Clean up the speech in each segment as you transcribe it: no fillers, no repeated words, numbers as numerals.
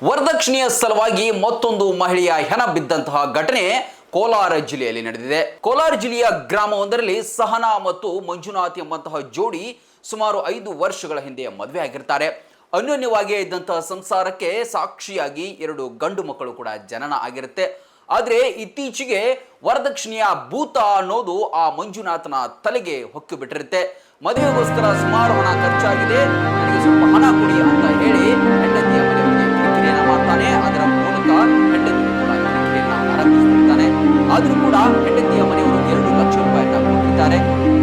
ವರದಕ್ಷಿಣೆಯ ಸಲುವಾಗಿ ಮತ್ತೊಂದು ಮಹಿಳೆಯ ಹೆಣ ಬಿದ್ದಂತಹ ಘಟನೆ ಕೋಲಾರ ಜಿಲ್ಲೆಯಲ್ಲಿ ನಡೆದಿದೆ. ಕೋಲಾರ ಜಿಲ್ಲೆಯ ಗ್ರಾಮವೊಂದರಲ್ಲಿ ಸಹನಾ ಮತ್ತು ಮಂಜುನಾಥ್ ಎಂಬಂತಹ ಜೋಡಿ ಸುಮಾರು 5 ವರ್ಷಗಳ ಹಿಂದೆ ಮದುವೆ ಆಗಿರ್ತಾರೆ. ಅನ್ಯೋನ್ಯವಾಗಿ ಇದ್ದಂತಹ ಸಂಸಾರಕ್ಕೆ ಸಾಕ್ಷಿಯಾಗಿ 2 ಗಂಡು ಮಕ್ಕಳು ಕೂಡ ಜನನ ಆಗಿರುತ್ತೆ. ಆದರೆ ಇತ್ತೀಚೆಗೆ ವರದಕ್ಷಿಣೆಯ ಭೂತ ಅನ್ನೋದು ಆ ಮಂಜುನಾಥನ ತಲೆಗೆ ಹೊಕ್ಕು ಬಿಟ್ಟಿರುತ್ತೆ. ಮದುವೆಗೋಸ್ಕರ ಸುಮಾರು ಹಣ ಖರ್ಚಾಗಿದೆ, ನನಗೆ ಸ್ವಲ್ಪ ಹಣ ಕೊಡಿ ಅಂತ ಹೇಳಿ ಹೆಂಡತಿಯ ಮನೆಯವರಿಗೆ ಕಿರಿಕಿರಿಯನ್ನ ಮಾಡ್ತಾನೆ. ಅದರ ಮೂಲಕ ಹೆಂಡತಿಯು ಕೂಡ ಕಿರಿಕಿರಿಯನ್ನ ಆರಂಭಿಸ್ತಿರ್ತಾನೆ. ಆದ್ರೂ ಕೂಡ ಹೆಂಡತಿಯ ಮನೆಯವರು 2 ಲಕ್ಷ ರೂಪಾಯಿಯನ್ನ ಕೊಟ್ಟಿದ್ದಾರೆ.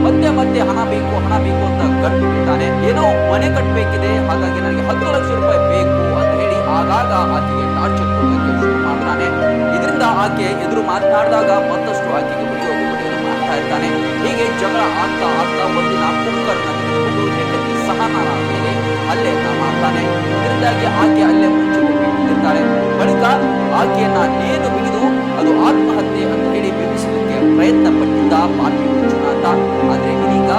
ಮತ್ತೆ ಹಣ ಬೇಕು ಅಂತ ಗಂಟು ಬಿಡ್ತಾನೆ. ಏನೋ ಮನೆ ಕಟ್ಟಬೇಕಿದೆ, ಹಾಗಾಗಿ ನನಗೆ 10 ಲಕ್ಷ ರೂಪಾಯಿ ಬೇಕು ಅಂತ ಹೇಳಿ ಆಗಾಗ ಆಕೆಗೆ ಟಾರ್ಚರ್ ಕೊಡೋದಕ್ಕೆ ಶುರು ಮಾಡ್ತಾನೆ. ಇದರಿಂದ ಆಕೆ ಎದುರು ಮಾತನಾಡಿದಾಗ ಮತ್ತಷ್ಟು ಆಕೆಗೆ ಬಡಿಯೋದು ಮಾಡ್ತಾ ಇರ್ತಾನೆ. ಹೀಗೆ ಜಗಳ ಆಗ್ತಾ ಒಂದಿನ ಕುಕ್ಕರ್ನ ತೆಗೆದುಕೊಂಡು ಹೆಂಡತಿ ಸಹನಾನ ಮೇಲೆ ಹಲ್ಲೆಯನ್ನ ಮಾಡ್ತಾನೆ. ಇದರಿಂದಾಗಿ ಆಕೆ ಅಲ್ಲೇ ಮುಚ್ಚಿಕೊಂಡಿರ್ತಾಳೆ. ಬಳಿಕ ಆಕೆಯನ್ನ ನೇಣು ಬಿಗಿದು ಅದು ಆತ್ಮಹತ್ಯೆ ಅಂತ ಹೇಳಿ ಬಿಂಬಿಸಲಿಕ್ಕೆ ಪ್ರಯತ್ನ ಪಟ್ಟಿದ್ದ ಪಾಪಿ ಮಂಜುನಾಥ. ಆದ್ರೆ ಇದೀಗ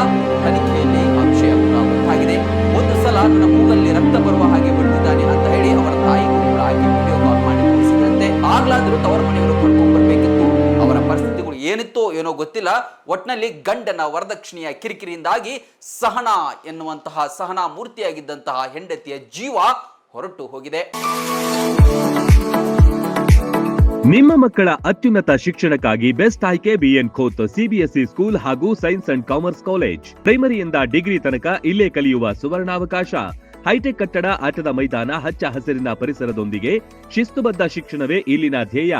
ತನಿಖೆಯಲ್ಲಿ ಆ ವಿಷಯ ಕೂಡ ಗೊತ್ತಾಗಿದೆ. ಒಂದು ಸಲ ನನ್ನ ಮೂಗಲ್ಲಿ ರಕ್ತ ಬರುವ ಹಾಗೆ ಬಡಿದಿದ್ದಾನೆ ಅಂತ ಹೇಳಿ ಅವರ ತಾಯಿಗೂ ಕೂಡ ಆಕೆ ವಿಡಿಯೋ ಕಾಲ್ ಮಾಡಿ ತೋರಿಸಿದಂತೆ. ಆಗ್ಲಾದ್ರೂ ತವರ ಮನೆಯವರು ಕರ್ಕೊಂಡ್ ಬರ್ಬೇಕಿತ್ತು. ಅವರ ಪರಿಸ್ಥಿತಿಗಳು ಏನಿತ್ತೋ ಏನೋ ಗೊತ್ತಿಲ್ಲ. ಒಟ್ನಲ್ಲಿ ಗಂಡನ ವರದಕ್ಷಿಣೆಯ ಕಿರಿಕಿರಿಯಿಂದಾಗಿ ಸಹನಾ ಮೂರ್ತಿಯಾಗಿದ್ದಂತಹ ಹೆಂಡತಿಯ ಜೀವ ಹೊರಟು ಹೋಗಿದೆ. ನಿಮ್ಮ ಮಕ್ಕಳ ಅತ್ಯುನ್ನತ ಶಿಕ್ಷಣಕ್ಕಾಗಿ ಬೆಸ್ಟ್ ಆಯ್ಕೆ ಬಿಎನ್ ಖೋತ್ ಸಿಬಿಎಸ್ಇ ಸ್ಕೂಲ್ ಹಾಗೂ ಸೈನ್ಸ್ ಅಂಡ್ ಕಾಮರ್ಸ್ ಕಾಲೇಜ್. ಪ್ರೈಮರಿಯಿಂದ ಡಿಗ್ರಿ ತನಕ ಇಲ್ಲೇ ಕಲಿಯುವ ಸುವರ್ಣಾವಕಾಶ. ಹೈಟೆಕ್ ಕಟ್ಟಡ, ಆಟದ ಮೈದಾನ, ಹಚ್ಚ ಹಸಿರಿನ ಪರಿಸರದೊಂದಿಗೆ ಶಿಸ್ತುಬದ್ಧ ಶಿಕ್ಷಣವೇ ಇಲ್ಲಿನ ಧ್ಯೇಯ.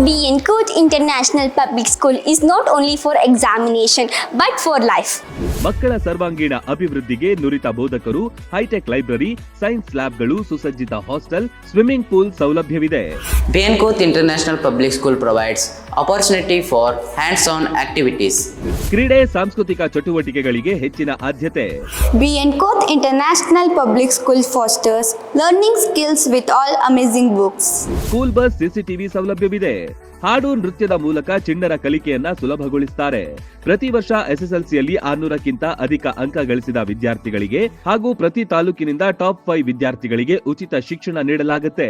BN Khot International Public School is not only for examination but for life. ಮಕ್ಕಳ ಸರ್ವಾಂಗೀಣ ಅಭಿವೃದ್ಧಿಗೆ ನುರಿತ ಬೋಧಕರು, ಹೈಟೆಕ್ ಲೈಬ್ರರಿ, ಸೈನ್ಸ್ ಲ್ಯಾಬ್ಗಳು, ಸುಸಜ್ಜಿತ ಹಾಸ್ಟೆಲ್, ಸ್ವಿಮ್ಮಿಂಗ್ ಪೂಲ್ ಸೌಲಭ್ಯವಿದೆ. BN Khot International Public School provides opportunity for hands-on activities. ಕ್ರೀಡೆ, ಸಾಂಸ್ಕೃತಿಕ ಚಟುವಟಿಕೆಗಳಿಗೆ ಹೆಚ್ಚಿನ ಆದ್ಯತೆ. BN Khot International Public School fosters learning skills with all amazing books. School bus, CCTV ಸೌಲಭ್ಯವಿದೆ. ಹಾಡು, ನೃತ್ಯದ ಮೂಲಕ ಚಿಣ್ಣರ ಕಲಿಕೆಯನ್ನ ಸುಲಭಗೊಳಿಸುತ್ತಾರೆ. ಪ್ರತಿ ವರ್ಷ ಎಸ್ಎಸ್ಎಲ್ಸಿಯಲ್ಲಿ 600ಕ್ಕಿಂತ ಅಧಿಕ ಅಂಕ ಗಳಿಸಿದ ವಿದ್ಯಾರ್ಥಿಗಳಿಗೆ ಹಾಗೂ ಪ್ರತಿ ತಾಲೂಕಿನಿಂದ ಟಾಪ್ 5 ವಿದ್ಯಾರ್ಥಿಗಳಿಗೆ ಉಚಿತ ಶಿಕ್ಷಣ ನೀಡಲಾಗುತ್ತೆ.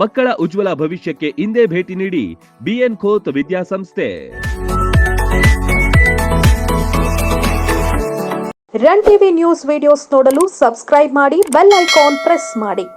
ಮಕ್ಕಳ ಉಜ್ವಲ ಭವಿಷ್ಯಕ್ಕೆ ಇಂದೇ ಭೇಟಿ ನೀಡಿ ಬಿಎನ್ ಖೋತ್ ವಿದ್ಯಾಸಂಸ್ಥೆ. ರನ್ ಟಿವಿ ನ್ಯೂಸ್ ವಿಡಿಯೋಸ್ ನೋಡಲು ಸಬ್ಸ್ಕ್ರೈಬ್ ಮಾಡಿ, ಬೆಲ್ ಐಕಾನ್ ಪ್ರೆಸ್ ಮಾಡಿ.